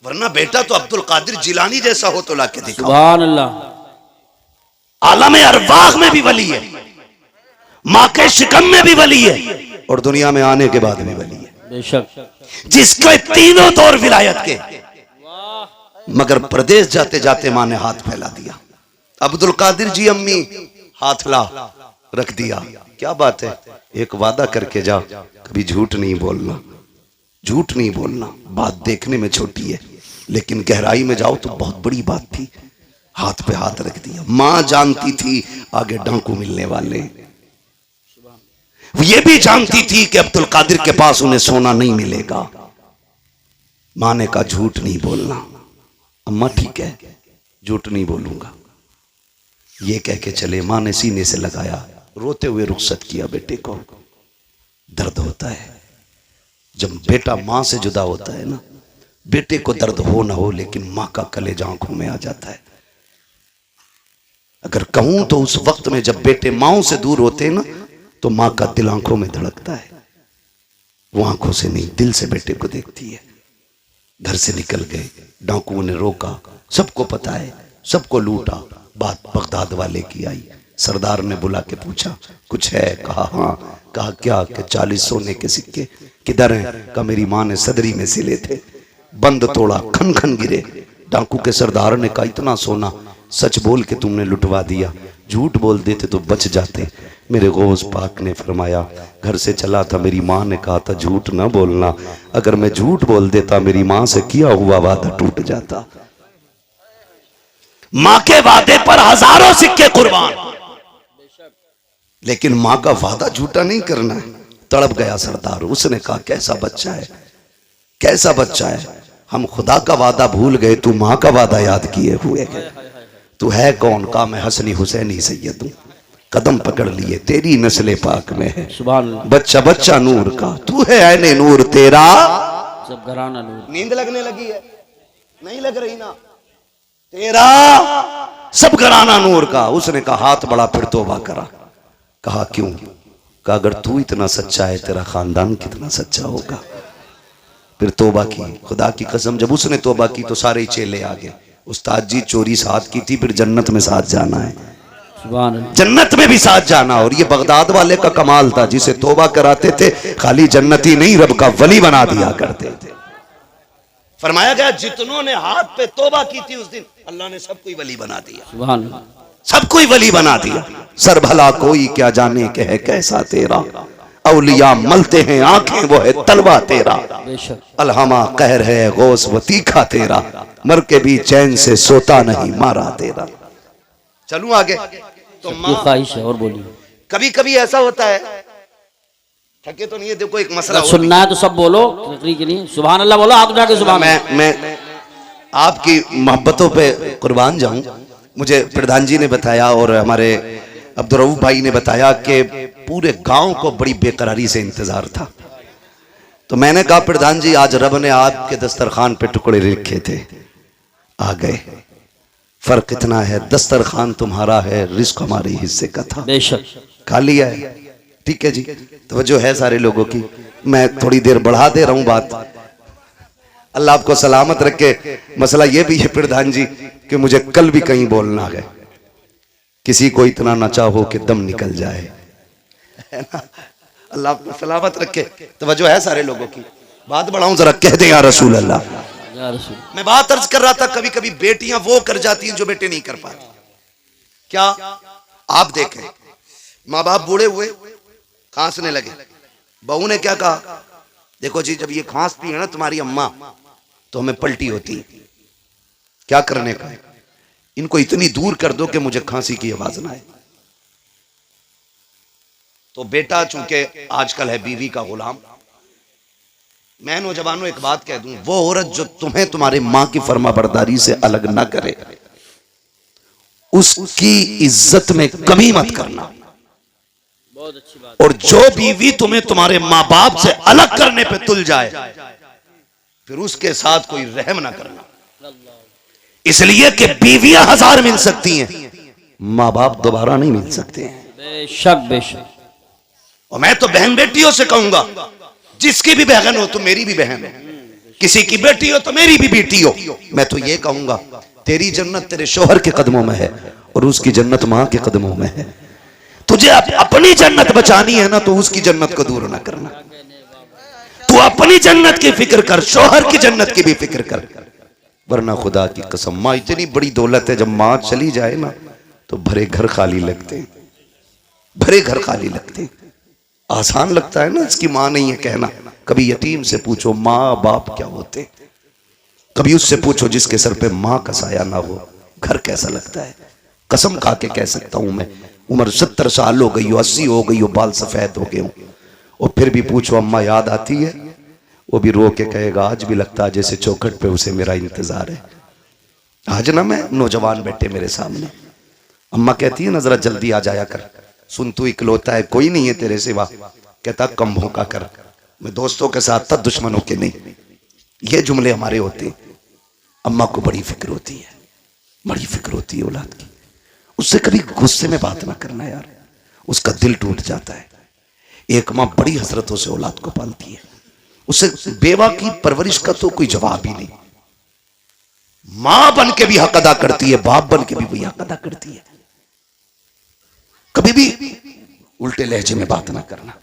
वरना बेटा तो अब्दुल कादिर जिलानी जैसा हो तो लाके दिखाओ। सुभान अल्लाह। आलम अरवाह में भी वली है, माँ के शिकम में भी वली है, और दुनिया में आने के बाद भी वली है। बेशक। जिसके तीनों दौर विलायत के, मगर प्रदेश जाते जाते माँ ने हाथ फैला दिया। अब्दुल कादिर जी अम्मी हाथ ला रख दिया। क्या बात है, एक वादा करके जा, कभी झूठ नहीं बोलना, झूठ नहीं बोलना। बात देखने में छोटी है लेकिन गहराई में जाओ तो बहुत बड़ी बात थी। हाथ पे हाथ रख दिया। मां जानती थी आगे डांकू मिलने वाले, ये भी जानती थी कि अब्दुल कादिर के पास उन्हें सोना नहीं मिलेगा। मां ने कहा झूठ नहीं बोलना। अम्मा ठीक है, झूठ नहीं बोलूंगा, ये कह के चले। मां ने सीने से लगाया, रोते हुए रुखसत किया। बेटे को दर्द होता है, जब बेटा मां से जुदा होता है ना, बेटे को दर्द हो ना हो लेकिन मां का कलेजा आंखों में आ जाता है। अगर कहूं तो उस वक्त में जब बेटे माओ से दूर होते हैं ना, तो मां का दिल आंखों में धड़कता है। वो आंखों से नहीं, दिल से बेटे को देखती है। घर से निकल गए, डाकुओं ने रोका, सबको पता है, सबको लूटा। बात बगदाद वाले की आई। सरदार ने बुला के पूछा कुछ है? कहा हाँ। कहा क्या? कि 40 सोने के सिक्के। किधर हैं? कहा मेरी मां ने सदरी में सिले थे। बंद तोड़ा, खन खन गिरे। डाकू के सरदार ने कहा इतना सोना सच बोल के तुमने लुटवा दिया, झूठ बोल देते तो बच जाते। मेरे गौस पाक ने फरमाया घर से चला था, मेरी माँ ने कहा था झूठ ना बोलना। अगर मैं झूठ बोल देता मेरी माँ से किया हुआ वादा टूट जाता। माँ के वादे पर हजारों सिक्के कुर्बान, लेकिन माँ का वादा झूठा नहीं करना है। तड़प गया सरदार। उसने कहा कैसा बच्चा है, कैसा बच्चा है, हम खुदा का वादा भूल गए, तू माँ का वादा याद किए हुए है। तू है कौन? कहा मैं हसनी हुसैनी सैयद हूं, कदम पकड़ लिए, तेरी नस्ले पाक में है। बच्चा बच्चा नूर का, तू है ऐने नूर, तेरा सब घराना नूर। नींद लगने लगी है? नहीं लग रही ना? तेरा सब घराना नूर का। उसने कहा हाथ बड़ा, फिर तौबा करा। कहा क्यों? कहा अगर तू इतना सच्चा है तेरा खानदान कितना सच्चा होगा। फिर तौबा की। खुदा की कसम जब उसने तौबा की तो सारे चेले आ गए। उस्ताद जी चोरी साथ की थी, फिर जन्नत में साथ जाना है, जन्नत में भी साथ जाना। और ये बगदाद वाले का कमाल था, जिसे तौबा कराते थे खाली जन्नती नहीं रब का वली बना दिया करते थे। फरमाया गया जितनों ने हाथ पे तौबा की थी उस दिन अल्लाह ने सबको वली बना दिया, सबको वली बना दिया। सर भला कोई क्या जाने के है कैसा तेरा, औलिया मलते हैं आंखें वो है तलवा तेरा। अलहमा कहर है गौस वो तीखा तेरा, मर के भी चैन से सोता नहीं मारा तेरा। चलूं आगे तो ख्वाहिश है और बोलिए। कभी कभी ऐसा होता है, थके तो नहीं है, देखो एक मसला सुनना है तो सब बोलो, के नहीं सुभान अल्लाह बोलो, आप जाके सुभान। मैं आपकी मोहब्बतों पे कुर्बान जाऊं। मुझे प्रधान जी ने बताया और हमारे अब्दुल रऊफ भाई ने बताया कि पूरे गांव को बड़ी बेकरारी से इंतजार था। तो मैंने कहा प्रधान जी आज रब ने आपके दस्तरखान पे टुकड़े लिखे थे, आ गए। फर्क इतना है दस्तरखान तुम्हारा है, रिस्क हमारे हिस्से का था, बेशक खा लिया है। ठीक है जी, तवज्जो है सारे लोगों की। मैं थोड़ी देर बढ़ा दे रहा हूं बात, अल्लाह आपको सलामत रखे। मसला यह भी है प्रधान जी कि मुझे कल भी कहीं बोलना है, किसी को इतना ना चाहो कि दम निकल जाए, है ना? अल्लाह आपको सलामत रखे। तवज्जो है सारे लोगों की। बात बढ़ाऊं जरा, कह दे या रसूल अल्लाह। मैं बात अर्ज कर रहा था कभी कभी बेटियां वो कर जाती हैं जो बेटे नहीं कर पाते। क्या आप देखें, माँ बाप बूढ़े हुए, खांसने लगे, बहू ने क्या कहा, देखो जी जब ये खांसती है ना तुम्हारी अम्मा तो हमें पलटी होती है, क्या करने का, इनको इतनी दूर कर दो कि मुझे खांसी की आवाज ना आए। तो बेटा चूंकि आजकल है बीवी का गुलाम, मैं नौजवानों एक बात कह दूं, वो औरत जो तुम्हें तुम्हारे मां की फर्माबरदारी से अलग ना करे उसकी इज्जत में कमी मत करना। बहुत अच्छी बात। और जो बीवी तुम्हें तुम्हारे माँ बाप से अलग करने पे तुल जाए फिर उसके साथ कोई रहम ना करना, इसलिए कि बीवियां 1000 मिल सकती हैं, माँ बाप दोबारा नहीं मिल सकते हैं। बेशक बेशक। और मैं तो बहन बेटियों से कहूंगा जिसकी भी बहन हो तो मेरी भी बहन है, किसी की बेटी हो तो मेरी भी बेटी हो। मैं तो ये कहूंगा तेरी जन्नत तेरे शोहर के कदमों में है और उसकी जन्नत मां के कदमों में है। तुझे अपनी जन्नत बचानी है ना तो उसकी जन्नत को दूर ना करना। तू अपनी जन्नत की फिक्र कर, शोहर की जन्नत की भी फिक्र कर, वरना खुदा की कसम मां इतनी बड़ी दौलत है, जब मां चली जाए ना तो भरे घर खाली लगते हैं, भरे घर खाली लगते हैं। आसान लगता है ना इसकी मां नहीं है कहना। कभी यतीम से पूछो माँ बाप क्या होते, कभी उससे पूछो जिसके सर पे माँ का साया ना हो, घर कैसा लगता है। कसम खा के कह सकता हूं मैं, उम्र 70 साल हो गई हो, 80 हो गई हो, बाल सफेद हो गए हो, और फिर भी पूछो अम्मा याद आती है, वो भी रो के कहेगा आज भी लगता है जैसे चौखट पे उसे मेरा इंतजार है। आज ना मैं नौजवान बैठे मेरे सामने, अम्मा कहती है ना जरा जल्दी आ जाया कर, सुन तू इकलौता है, कोई नहीं है तेरे सिवा। कहता कम भौंका कर, मैं दोस्तों के साथ था दुश्मनों के नहीं। ये जुमले हमारे होते हैं। अम्मा को बड़ी फिक्र होती है, बड़ी फिक्र होती है औलाद की। उससे कभी गुस्से में बात ना करना यार, उसका दिल टूट जाता है। एक माँ बड़ी हसरतों से औलाद को पालती है, उससे बेवा की परवरिश का तो कोई जवाब ही नहीं। मां बन के भी हक अदा करती है, बाप बन के भी वही हक अदा करती है। कभी भी उल्टे लहजे में बात ना करना।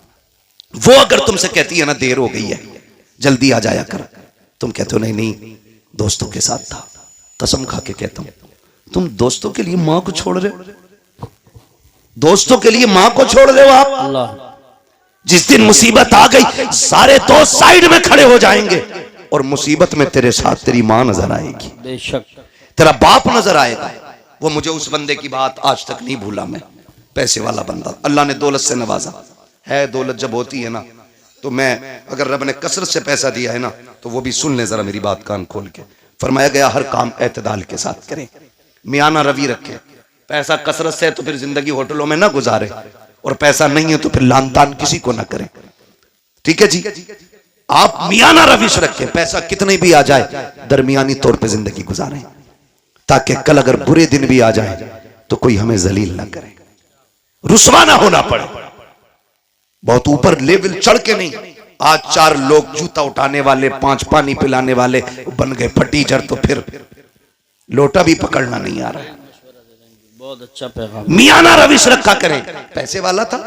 वो अगर तुमसे कहती है ना देर हो गई है जल्दी आ जाया कर, तुम कहते हो नहीं नहीं दोस्तों के साथ था। कसम खा के कहता हूं तुम दोस्तों के लिए मां को छोड़ रहे हो, दोस्तों के लिए मां को छोड़ रहे हो आप। अल्लाह, जिस दिन मुसीबत आ गई सारे दोस्त साइड में खड़े हो जाएंगे और मुसीबत में तेरे साथ तेरी मां नजर आएगी, बेशक तेरा बाप नजर आएगा। वो मुझे उस बंदे की बात आज तक नहीं भूला मैं, पैसे वाला बंदा, अल्लाह ने दौलत से नवाजा है। दौलत जब होती है ना तो मैं, अगर रब ने कसरत से पैसा दिया है ना तो वो भी सुन ले जरा मेरी बात कान खोल के। फरमाया गया हर काम एतदाल के साथ करें, मियाना रवि रखें। पैसा कसरत से है तो फिर जिंदगी होटलों में ना गुजारे, और पैसा नहीं है तो फिर लान तान किसी को ना करें। ठीक है जी, आप मियाना रविश रखें, पैसा कितने भी आ जाए दरमियानी तौर पे जिंदगी गुजारें, ताकि कल अगर बुरे दिन भी आ जाए तो कोई हमें जलील ना करे, रुसवा ना होना पड़े। बहुत ऊपर लेवल चढ़ के नहीं। आज 4 लोग जूता उठाने वाले, 5 पानी पिलाने वाले बन गए फटीचर, तो फिर लोटा भी पकड़ना नहीं आ रहा है। बहुत अच्छा पैगाम। मियाना रविश रखा करें। पैसे वाला था,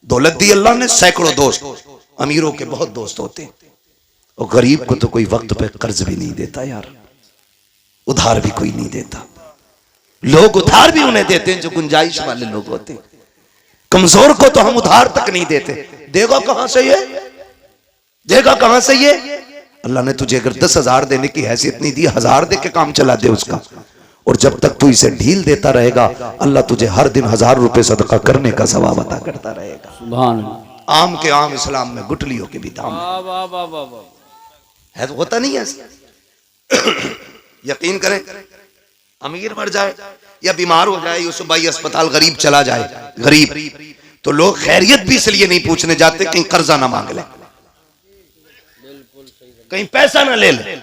दौलत दी अल्लाह ने, सैकड़ों दोस्त, अमीरों के बहुत दोस्त होते हैं, और गरीब को तो कोई वक्त पे कर्ज भी नहीं देता यार, उधार भी कोई नहीं देता। लोग उधार भी उन्हें देते हैं जो गुंजाइश वाले लोग होते हैं, कमजोर को तो हम उधार तक नहीं देते। देगा कहां से ये, देगा कहां से ये। अल्लाह ने तुझे अगर 10,000 देने की हैसियत नहीं दी, 1000 दे के काम चला दे उसका, और जब तक तू इसे ढील देता रहेगा अल्लाह तुझे हर दिन 1000 रुपए सदका करने का सवाब अता करता रहेगा। सुभान अल्लाह। आम के आम इस्लाम में गुटलियों के भी दाम वाह वाह वाह वाह वाह। है, तो होता नहीं है ऐसा। यकीन करें, अमीर मर जाए या बीमार हो जाए, यूसुफ भाई अस्पताल, गरीब चला जाए, गरीब, तो लोग खैरियत भी इसलिए नहीं पूछने जाते कहीं कर्जा ना मांग ले, कहीं पैसा ना ले ले,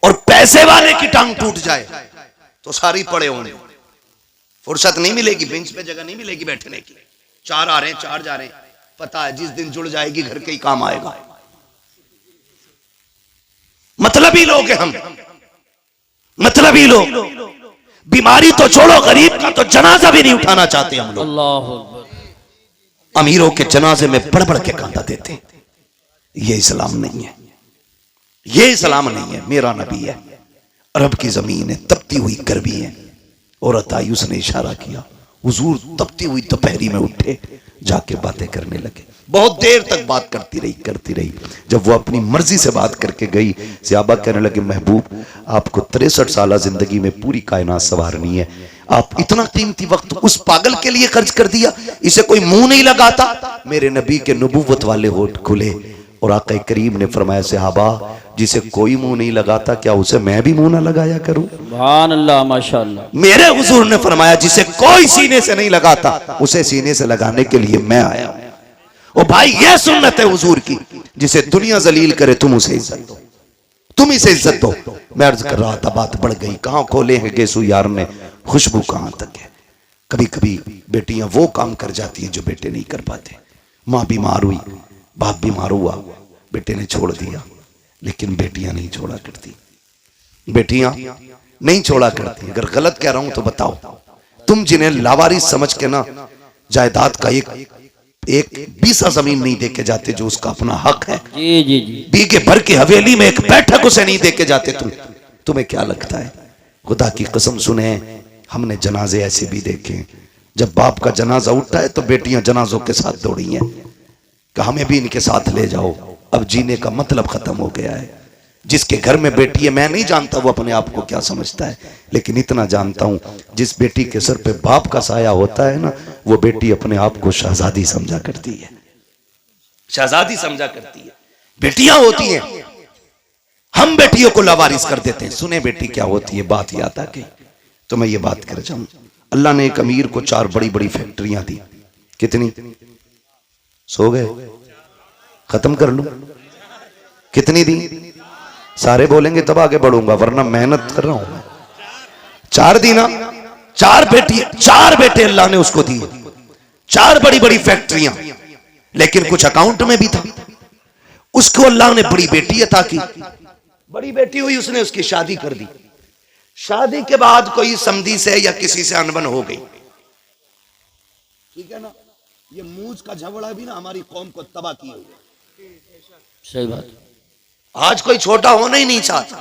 और पैसे वाले की टांग टूट जाए तो सारी पड़े होंगे, फुर्सत नहीं मिलेगी, बेंच पे जगह नहीं मिलेगी बैठने की। 4 आ रहे हैं, 4 जा रहे हैं, पता है जिस दिन जुड़ जाएगी घर के ही काम आएगा। मतलबी लोग हैं हम, मतलबी लोग। बीमारी तो छोड़ो, गरीब का तो जनाजा भी नहीं उठाना चाहते हम लोग। अल्लाह अकबर। अमीरों के जनाजे में बढ़ बढ़ के कांदा देते हैं। ये इस्लाम नहीं है, ये इस्लाम नहीं है। मेरा नबी है, अरब की जमीन है, तपती हुई गर्मी है। औरत आई, उसने इशारा किया, हुजूर तपती हुई दोपहरी में उठे, जाके बातें करने लगे। बहुत देर तक बात करती रही। जब वो अपनी मर्जी से बात करके गई, सहाबा कहने लगे महबूब आपको 63 साल जिंदगी में पूरी कायनात संवारनी है, आप इतना कीमती वक्त उस पागल के लिए खर्च कर दिया, इसे कोई मुंह नहीं लगाता। मेरे नबी के नबूवत वाले होठ खुले और आका करीम ने फरमाया सहाबा जिसे कोई मुंह नहीं लगाता क्या उसे मैं भी मुंह ना लगाया करूं। सुभान अल्लाह, माशाअल्लाह। मेरे हुजूर ने फरमाया जिसे कोई सीने से नहीं लगाता उसे सीने से लगाने के लिए मैं आया हूं। ओ भाई ये सुन्नत है हुजूर की, जिसे दुनिया जलील करे तुम उसे इज्जत दो, तुम इसे इज्जत दो। मैं अर्ज कर रहा था, बात बढ़ गई, कहां खोले हैं गेसू यार ने, खुशबू कहां तक है। कभी कभी बेटियां वो काम कर जाती हैं जो बेटे नहीं कर पाते। माँ बीमार हुई, बाप बीमार हुआ, बेटे ने छोड़ दिया, लेकिन बेटियां नहीं छोड़ा करती, बेटियां नहीं छोड़ा करती। अगर गलत कह रहा हूं तो बताओ। तुम जिन्हें लावारिस समझ के ना जायदाद का एक बीसा जमीन नहीं देके जाते जो उसका अपना हक है, जी जी जी, बीघे भर की हवेली में एक बैठक उसे नहीं देके जाते, तुम्हें क्या लगता है? खुदा की कसम सुने, हमने जनाजे ऐसे भी देखे, जब बाप का जनाजा उठता है तो बेटियां जनाजों के साथ दौड़ी हैं कि हमें भी इनके साथ ले जाओ। अब जीने का मतलब खत्म हो गया है। जिसके घर में बेटी है, मैं नहीं जानता वो अपने आप को क्या समझता है, लेकिन इतना जानता हूं जिस बेटी के सर पे बाप का साया होता है ना, वो बेटी अपने आप को शहजादी समझा करती है, शहजादी समझा करती है। बेटियां होती हैं, हम बेटियों को लावारिस कर देते हैं। सुने बेटी क्या होती है, बात याद आ गई तो मैं ये बात कर जाऊं। अल्लाह ने एक अमीर को 4 बड़ी बड़ी फैक्ट्रियां दी। कितनी? सो गए? खत्म कर लूं? कितनी दी? सारे बोलेंगे तब आगे बढ़ूंगा, वरना मेहनत कर रहा हूं मैं। 4 दी ना? 4 बेटे अल्लाह ने उसको दिए, 4 बड़ी बड़ी फैक्ट्रियां, लेकिन कुछ अकाउंट में भी था। उसको अल्लाह ने बड़ी बेटी अता की, बड़ी बेटी हुई, उसने उसकी शादी कर दी। शादी के बाद कोई समधी से या किसी से अनबन हो गई, ठीक है ना? ये मूंछ का झगड़ा भी ना हमारी कौम को तबाह किए हुए। सही बात। आज कोई छोटा होना ही नहीं चाहता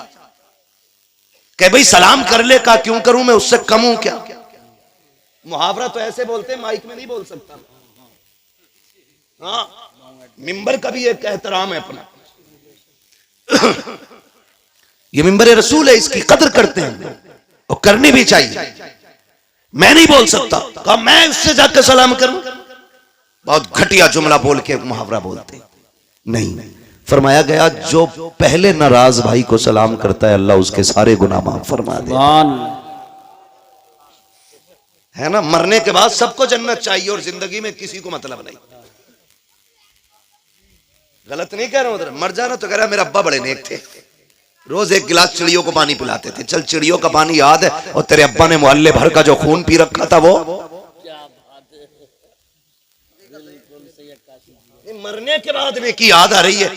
कि भाई सलाम कर ले, का क्यों करूं, मैं उससे कम हूं क्या? मुहावरा तो ऐसे बोलते हैं, माइक में नहीं बोल सकता। हाँ, मिंबर का भी एक एहतराम है अपना। ये मिंबर रसूल है, इसकी कदर करते हैं और करनी भी चाहिए। मैं नहीं बोल सकता, कहा मैं उससे जाकर सलाम करूं, बहुत घटिया जुमला बोल के मुहावरा बोलते नहीं। फरमाया गया जो पहले नाराज भाई को सलाम करता है, अल्लाह उसके सारे गुनाह माफ फरमा दे, है ना? मरने के बाद सबको जन्नत चाहिए और जिंदगी में किसी को मतलब नहीं। गलत नहीं कह रहा हूं, उधर मर जाना तो कह रहा मेरा अब्बा बड़े नेक थे, रोज 1 गिलास चिड़ियों को पानी पिलाते थे। चल चिड़ियों का पानी याद है, और तेरे अब्बा ने मोहल्ले भर का जो खून पी रखा था वो। मरने के बाद में की याद आ रही है,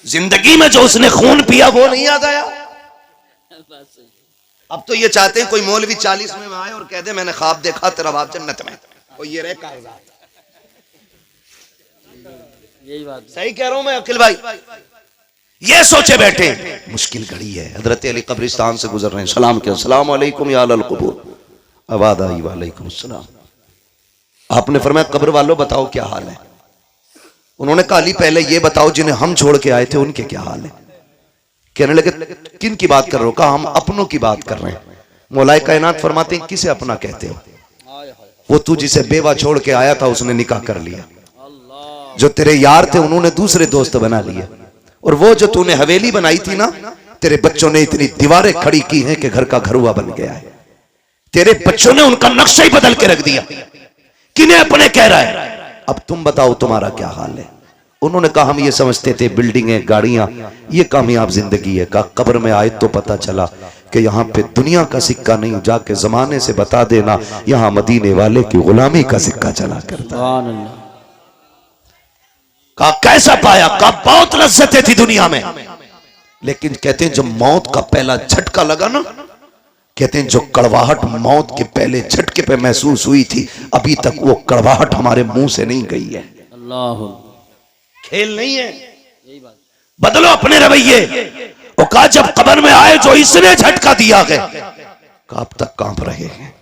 जिंदगी में जो उसने खून पिया वो नहीं याद आया। अब तो ये चाहते हैं कोई मौलवी 40 में आए और कह दे मैंने ख्वाब देखा तेरा बाप जन्नत में, और ये रहे कागजात। यही बात सही कह रहा हूं मैं अखिल भाई? ये सोचे बैठे मुश्किल घड़ी है। हजरत अली कब्रिस्तान से गुजर रहे हैं, सलाम किया, अस्सलाम वालेकुम या अहल क़ुबूर। आवाज आई वालेकुम अस्सलाम। आपने फरमाया कब्र वालों बताओ क्या हाल है? उन्होंने कहा अली पहले ये बताओ जिन्हें हम छोड़ के आए थे उनके क्या हाल है? कहने लगे किन की बात कर रहे हो? कहा हम अपनों की बात कर रहे हैं। मौलाए कायनात फरमाते हैं किसे अपना कहते हो? वो तू जिसे बेवा छोड़ के आया था उसने निकाह कर लिया, जो तेरे यार थे उन्होंने दूसरे दोस्त बना लिए, और वो जो तूने हवेली बनाई थी ना, तेरे बच्चों ने इतनी दीवारें खड़ी की हैं कि घर का घरुआ बन गया है। तेरे बच्चों ने उनका नक्शा ही बदल के रख दिया। किन्हें अपने कह रहा है? अब तुम बताओ तुम्हारा क्या हाल है? उन्होंने कहा हम ये समझते थे बिल्डिंगें गाड़ियां ये कामयाब जिंदगी है। कहा कब्र में आए तो पता चला कि यहाँ पे दुनिया का सिक्का नहीं, जाके जमाने से बता देना यहाँ मदीने वाले की गुलामी का सिक्का चला करता। कहा कैसा पाया? कहा बहुत लज्जतें थी दुनिया में, लेकिन कहते हैं जब मौत का पहला झटका लगा ना, कहते हैं जो कड़वाहट मौत के पहले झटके पे महसूस हुई थी, अभी तक वो कड़वाहट हमारे मुंह से नहीं गई है। अल्लाह, खेल नहीं है। बदलो अपने रवैये। और कहा जब कब्र में आए जो इसने झटका दिया है, कब तक कांप रहे हैं,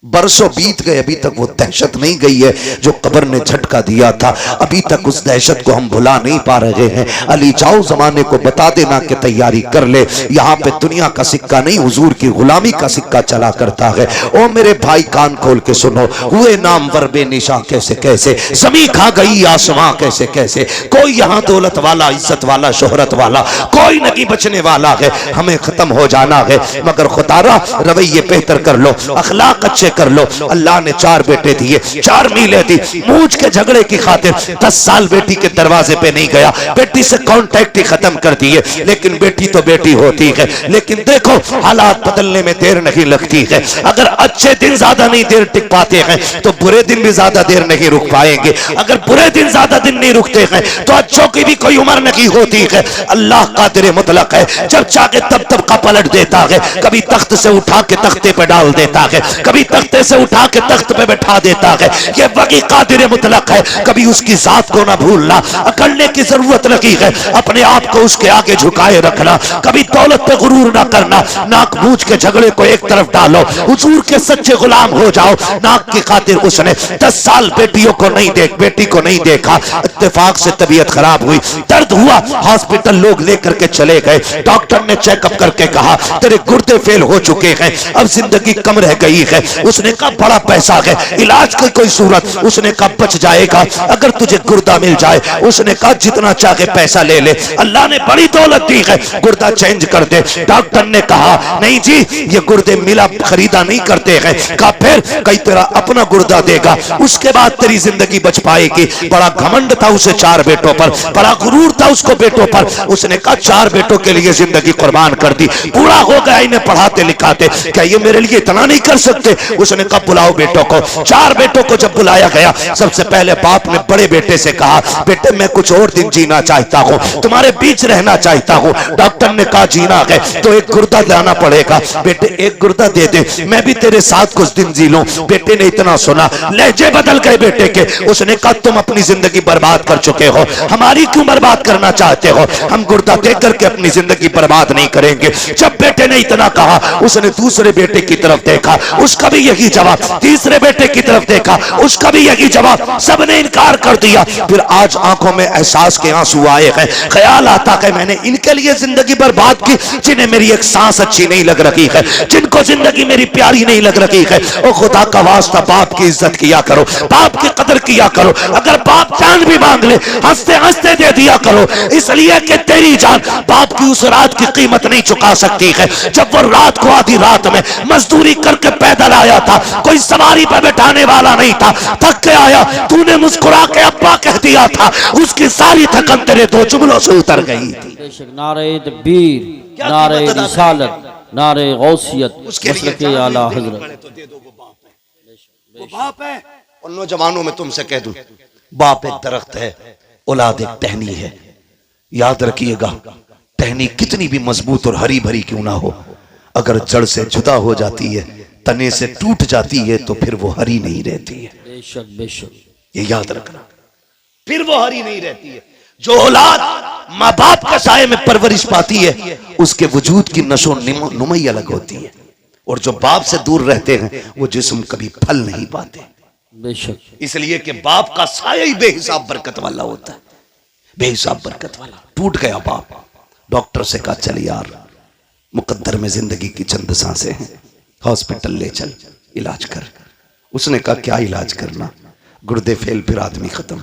बरसों बीत गए, अभी तक वो दहशत नहीं गई है जो कब्र ने झटका दिया था। अभी तक उस दहशत को हम भुला नहीं पा रहे हैं। अली जाओ जमाने को बता देना कि तैयारी कर ले, यहाँ पे दुनिया का सिक्का नहीं हुजूर की गुलामी का सिक्का चला करता है। ओ मेरे भाई कान खोल के सुनो, हुए नाम वर बेनिशा कैसे कैसे, समी खा गई आसमां कैसे कैसे। कोई यहाँ दौलत वाला, इज्जत वाला, शोहरत वाला कोई नहीं बचने वाला है, हमें खत्म हो जाना है। मगर खुदारा रवैये बेहतर कर लो, अखलाक अच्छे कर लो। अल्लाह ने 4 बेटे दिए, 4 मीलें दी। मूंछ के झगड़े की खातिर 10 साल बेटी के दरवाजे पे नहीं गया, बेटी से कांटेक्ट ही खत्म कर दिए। लेकिन बेटी तो बेटी होती है। लेकिन देखो हालात बदलने में देर नहीं लगती है। अगर अच्छे दिन ज्यादा नहीं देर टिक पाते हैं तो बुरे दिन भी ज्यादा देर नहीं रुक पाएंगे। अगर बुरे दिन ज्यादा दिन नहीं रुकते हैं तो अच्छों की भी कोई उम्र नहीं होती है। अल्लाह कादिर मुतलक है, जब चाहे तब तब का पलट देता है। कभी तख्त से उठा के तख्ते पे डाल देता है, कभी तख्ते से उठा के तख्त पे बैठा देता है। ये वही कादिर मुतलक है। कभी उसकी जात को ना भूलना, अकड़ने की जरूरत नहीं है, अपने आप को उसके आगे झुकाए रखना। कभी दौलत पे गुरूर ना करना, नाक मूंछ के झगड़े को एक तरफ डालो, हुजूर के सच्चे गुलाम हो जाओ। नाक की खातिर उसने 10 साल बेटी को नहीं देखा। इत्तेफाक से तबीयत खराब हुई, दर्द हुआ, हॉस्पिटल लोग लेकर के चले गए। डॉक्टर ने चेकअप करके कहा तेरे गुर्दे फेल हो चुके हैं, अब जिंदगी कम रह गई है। उसने कहा बड़ा पैसा है, इलाज की कोई सूरत? उसने कहा बच जाएगा अगर तुझे गुर्दा मिल जाए। उसने कहा जितना चाहे पैसा ले ले, अल्लाह ने बड़ी दौलत दी है, गुर्दा चेंज कर दे। डॉक्टर ने कहा नहीं जी, ये गुर्दे मिला खरीदा नहीं करते हैं। कहा फिर? कई तेरा अपना गुर्दा देगा, उसके बाद तेरी जिंदगी बच पाएगी। बड़ा घमंड था उसे 4 बेटों पर, बड़ा गुरूर था उसको बेटों पर। उसने कहा 4 बेटों के लिए जिंदगी कुर्बान कर दी, पूरा हो गया इन्हें पढ़ाते लिखाते, क्या ये मेरे लिए इतना नहीं कर सकते? उसने कहा बुलाओ बेटों को। 4 बेटों को जब बुलाया गया, सबसे पहले बाप ने बड़े बेटे से कहा बेटे मैं कुछ और दिन जीना चाहता हूँ, तुम्हारे बीच रहना चाहता हूँ। डॉक्टर ने कहा जीना है तो एक गुर्दा लाना पड़ेगा। बेटे एक गुर्दा दे दे, मैं भी तेरे साथ कुछ दिन जी लूं। बेटे ने इतना सुना, लहजे बदल गए बेटे के। उसने कहा तुम अपनी जिंदगी बर्बाद कर चुके हो, हमारी क्यों बर्बाद करना चाहते हो? हम गुर्दा दे करके अपनी जिंदगी बर्बाद नहीं करेंगे। जब बेटे ने इतना कहा, उसने दूसरे बेटे की तरफ देखा, उसका भी यही जवाब। तीसरे बेटे की तरफ देखा, उसका भी यही जवाब। सबने इनकार कर दिया। फिर आज आंखों में एहसास के आंसू आए हैं। ख्याल आता है मैंने इनके लिए जिंदगी बर्बाद की जिन्हें मेरी एक सांस अच्छी नहीं लग रही है, जिनको जिंदगी मेरी प्यारी नहीं लग रही है। ओ खुदा का वास्ता बाप की इज्जत किया करो, बाप की कदर किया करो। अगर बाप जान भी मांग ले, हंसते हंसते दे दिया करो, इसलिए कि तेरी जान बाप की उस रात की कीमत नहीं चुका सकती है जब वो रात को आधी रात में मजदूरी करके पैदल आया था, कोई सवारी पर बैठाने वाला नहीं था, थक के आया, तूने मुस्कुरा के अब्बा कह दिया था, उसकी सारी थकन तेरे 2 जुमलों से उतर गई थी। नारे तकबीर, नारे रिसालत, नारे गौसियत, मसलके आला हजरत। वो बाप है। और नौजवानों में तुमसे कह दूं, बाप एक दरख्त है, औलाद एक टहनी है। याद रखिएगा, टहनी कितनी भी मजबूत और हरी भरी क्यों ना हो, अगर जड़ से जुदा हो जाती है, तने से टूट जाती है, तो फिर वो हरी नहीं रहती है। बेशक बेशक, ये याद रखना, फिर वो हरी नहीं रहती है। जो औलाद माँ बाप के साये में परवरिश पाती है, उसके वजूद की नशो नुमई अलग होती है। और जो बाप से दूर रहते हैं, वो जिस्म कभी फल नहीं पाते। बेशक, इसलिए कि बाप का साया ही बेहिसाब बरकत वाला होता है, बेहिसाब बरकत वाला। टूट गया बाप, डॉक्टर से कहा चल यार, मुकद्दर में जिंदगी की चंद सांसें हैं, हॉस्पिटल ले चल, इलाज कर। उसने कहा क्या इलाज करना? गुर्दे फेल, फिर आदमी खत्म।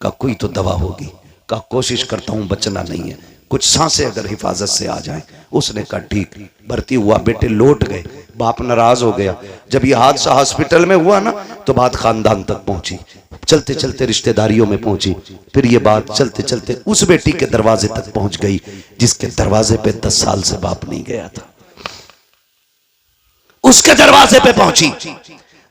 का कोई तो दवा होगी। का कोशिश करता हूं, बचना नहीं है, कुछ सांसें अगर हिफाजत से आ जाएं। उसने कहा ठीक। भर्ती हुआ, बेटे लौट गए। बाप नाराज हो गया। जब यह हादसा हॉस्पिटल में हुआ ना, तो बात खानदान तक पहुंची, चलते चलते रिश्तेदारियों में पहुंची, फिर ये बात चलते चलते उस बेटी के दरवाजे तक पहुंच गई जिसके दरवाजे पे 10 साल से बाप नहीं गया था। उसके दरवाजे पे पहुंची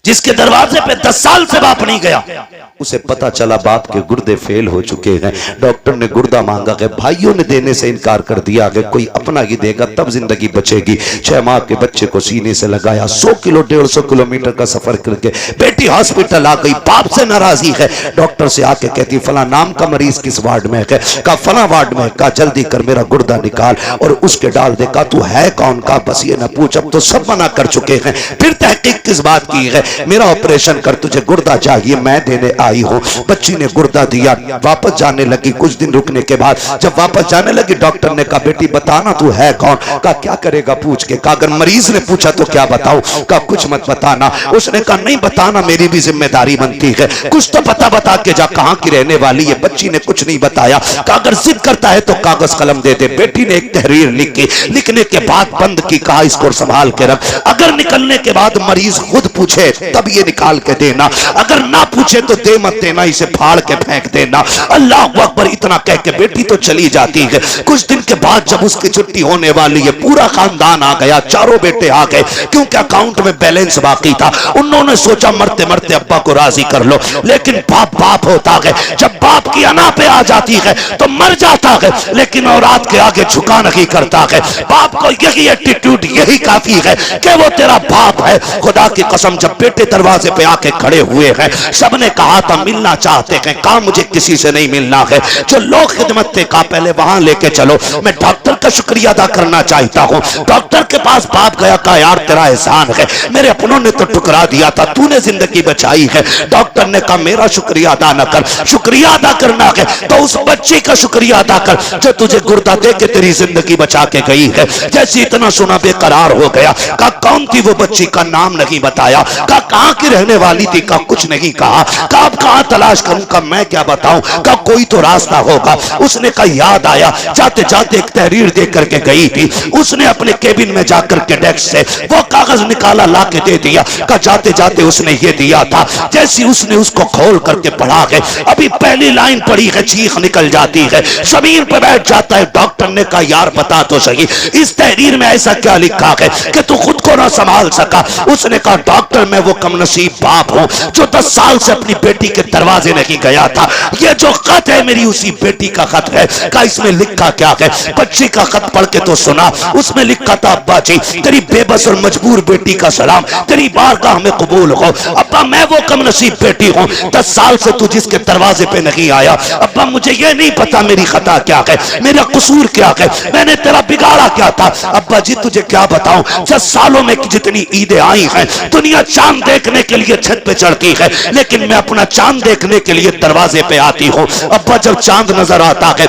जिसके दरवाजे पे 10 साल से बाप नहीं गया। उसे पता चला बाप के गुर्दे फेल हो चुके हैं। डॉक्टर ने गुर्दा मांगा है, भाइयों ने देने से इनकार कर दिया कि कोई अपना ही देगा तब जिंदगी बचेगी। 6 माह के बच्चे को सीने से लगाया, 100 किलो 150 किलोमीटर का सफर करके बेटी हॉस्पिटल आ गई। बाप से नाराजी है, डॉक्टर से आके कहती फला नाम का मरीज किस वार्ड में है? कहा फला वार्ड में। कहा जल्दी कर मेरा गुर्दा निकाल और उसके डाल दे। कहा तू है कौन? का बस ये न पूछ, अब तो सब मना कर चुके हैं, फिर तहकीक किस बात की है? मेरा ऑपरेशन कर, तुझे गुर्दा चाहिए, मैं देने आई हूं। बच्ची ने गुर्दा दिया, वापस जाने लगी। कुछ दिन रुकने के बाद जब वापस जाने लगी, डॉक्टर ने कहा बेटी बताना तू है कौन? कहा क्या करेगा पूछ के? कहा अगर मरीज ने पूछा तो क्या बताऊं? कहा कुछ मत बताना। उसने कहा नहीं बताना, मेरी भी जिम्मेदारी बनती है, कुछ तो बता के जा, कहां की रहने वाली है? बच्ची ने कुछ नहीं बताया। कहा अगर जिद करता है तो कागज कलम दे दे। बेटी ने एक तहरीर लिखी, लिखने के बाद बंद की, कहा इसको संभाल के रख, अगर निकलने के बाद मरीज खुद पूछे तब ये निकाल के देना, अगर ना पूछे तो दे मत देना, इसे फाड़ के फेंक देना। अल्लाह अकबर इतना कह के बेटी तो चली जाती है। कुछ दिन के बाद जब उसकी छुट्टी होने वाली है, पूरा खानदान आ गया, चारों बेटे आ गए, क्योंकि अकाउंट में बैलेंस बाकी था। उन्होंने सोचा मरते मरते अब्बा को राजी कर लो, लेकिन बाप बाप होता है, जब बाप की अना पे आ जाती है तो मर जाता है, लेकिन औलाद के आगे झुका नहीं करता है। बाप को यही एटीट्यूड, यही काफी है कि वो तेरा बाप है। खुदा की कसम, जब बेटे दरवाजे पे आके खड़े हुए हैं, सबने कहा था मिलना चाहते हैं, कहा मुझे किसी से नहीं मिलना है। जो लोग खिदमत थे, कहा पहले वहां लेके चलो, मैं डॉक्टर का शुक्रिया अदा करना चाहता हूं। डॉक्टर के पास बाप गया, कहा यार तेरा एहसान है, मेरे अपनों ने तो ठुकरा दिया था, तूने जिंदगी बचाई है। डॉक्टर ने कहा मेरा शुक्रिया अदा न कर, शुक्रिया अदा करना है तो उस बच्ची का शुक्रिया अदा कर जो तुझे गुर्दा दे के तेरी जिंदगी बचा के गई है। जैसे इतना सुना बेकरार हो गया। कहा कौन थी वो बच्ची, का नाम नहीं बताया। कहा कहां की रहने वाली थी, का कुछ नहीं कहा। कहा अब कहां तलाश करूं, का मैं क्या बताऊं, का कोई तो रास्ता होगा। उसने कहा याद आया, जाते जाते एक तहरीर दे करके गई थी। उसने अपने केबिन में जाकर के डेस्क से वो कागज निकाला, ला के दे दिया। का जाते जाते उसने ये दिया था। जैसे उसने उसको खोल करके पढ़ा है, अभी पहली लाइन पढ़ी है, चीख निकल जाती है, जमीन पर बैठ जाता है। डॉक्टर ने कहा यार बता तो सही, इस तहरीर में ऐसा क्या लिखा है कि तू खुद को ना संभाल सका। उसने कहा डॉक्टर मैं वो कमनसीब बाप हूं जो 10 साल से अपनी बेटी के दरवाजे नहीं गया था। ये जो खत है मेरी उसी बेटी का खत है। कहा इसमें लिखा क्या है। बच्ची का खत पढ़ के तो सुना। उसमें लिखा था अब्बा जी तेरी बेबस और मजबूर बेटी का सलाम, तेरी बारगाह में कबूल हो। अब्बा मैं वो कमनसीब बेटी हूं, 10 साल से तू जिसके दरवाजे पे नहीं आया। अब्बा मुझे ये नहीं पता मेरी खता क्या है, मेरा कसूर क्या है, मैंने तेरा बिगाड़ा क्या था। अब्बा जी तुझे क्या बताऊं, 10 सालों में जितनी ईदें आई हैं, दुनिया चांद देखने के लिए छत पे चढ़ती है, लेकिन मैं अपना चांद देखने के लिए दरवाजे पे आती हूं। अब्बा जब चांद नजर आता है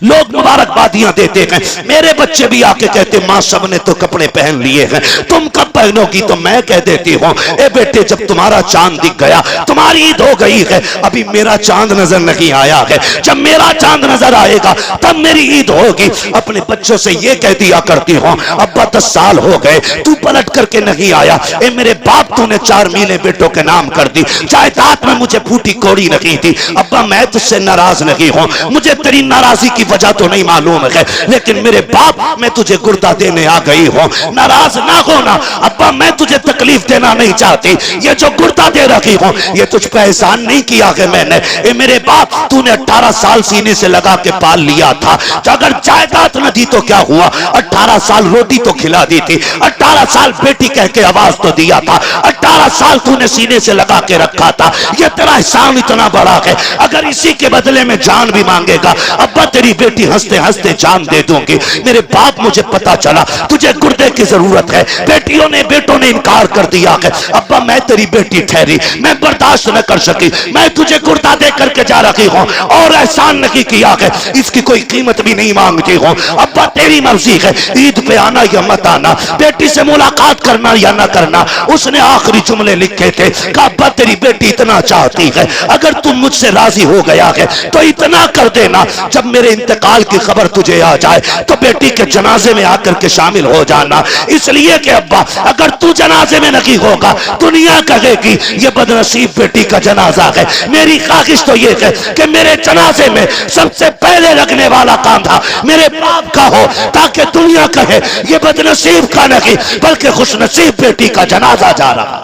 लोग मुबारकबादियां देते हैं, मेरे बच्चे भी आके कहते मां सबने तो कपड़े पहन लिए हैं, तुम कब पहनोगी। तो मैं कह देती हूं ए बेटे जब तुम्हारा चांद दिख गया तुम्हारी ईद हो गई है, अभी मेरा चांद नजर नहीं आया है, जब मेरा चांद नजर आएगा तब मेरी ईद होगी। अपने बच्चों से ये कह दिया करती हूं अब्बा 10 साल हो गए तू पलट करके नहीं आया, ए मेरे बाप तूने 4 मीलें बेटों के नाम कर दी, जायदाद में मुझे फूटी कोड़ी नहीं थी। अब्बा मैं तुझसे नाराज नहीं हूं, मुझे तेरी नाराजगी की वजह तो नहीं मालूम है, लेकिन मेरे बाप मैं तुझे गुर्दा देने आ गई हूं, नाराज ना होना। अब्बा मैं तुझे तकलीफ देना नहीं चाहती, ये जो गुर्दा दे रखी हूं ये तुझ पे एहसान नहीं किया है मैंने। ए मेरे बाप तूने 18 साल सीने से लगा के पाल लिया था, तो अगर जायदाद न दी तो क्या हुआ, 18 साल रोटी तो खिला दी थी, 18 साल बेटी कह के आवाज तो दिया था, 18 साल तूने सीने से लगा के रखा था, ये तेरा एहसान इतना बड़ा है, अगर इसी के बदले में जान भी मांगेगा अब्बा तेरी बेटी हंसते हंसते जान दे दूंगी। मेरे बाप मुझे पता चला तुझे गुर्दे की जरूरत है, बेटियों ने बेटों ने इनकार कर दिया है, अब्बा मैं तेरी बेटी ठहरी, मैं बर्दाश्त न कर सकी, मैं तुझे गुर्दा दे करके जा रही हूं और एहसान नहीं किया है, इसकी कोई कीमत भी नहीं मांगती हूं। अब्बा तेरी मर्जी है, ईद पे आना या मत आना, बेटी से मुलाकात करना या ना करना। उसने आखिरी जुमले लिखे थे कि अब्बा तेरी बेटी इतना चाहती है, अगर तुम मुझसे राजी हो गया है तो इतना कर देना जब मेरे इंतकाल की खबर तुझे आ जाए तो बेटी के जनाजे में आकर के शामिल हो जाना, इसलिए कि अब्बा अगर तू जनाजे में नहीं होगा दुनिया कहेगी ये बदनसीब बेटी का जनाजा है। मेरी ख्वाहिश तो ये है कि मेरे जनाजे में सबसे पहले लगने वाला कांधा मेरे बाप का हो, ताकि दुनिया कहे ये बदनसीब का नहीं बल्कि खुशनसीब बेटी का जनाजा जा रहा।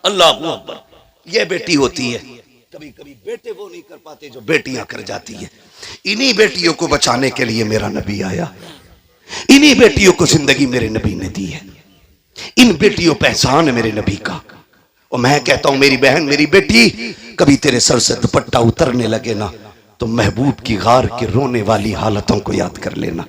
अल्लाह अकबर। ये बेटी होती है, कभी कभी बेटे वो नहीं कर पाते जो बेटियां कर जाती है। इन्हीं बेटियों को बचाने के लिए मेरा नबी आया, इन्हीं बेटियों को जिंदगी मेरे नबी ने दी है, इन बेटियों पे एहसान है मेरे नबी का। और मैं कहता हूं मेरी बहन मेरी बेटी कभी तेरे सर से दुपट्टा उतरने लगे ना तो महबूब की गार के रोने वाली हालतों को याद कर लेना,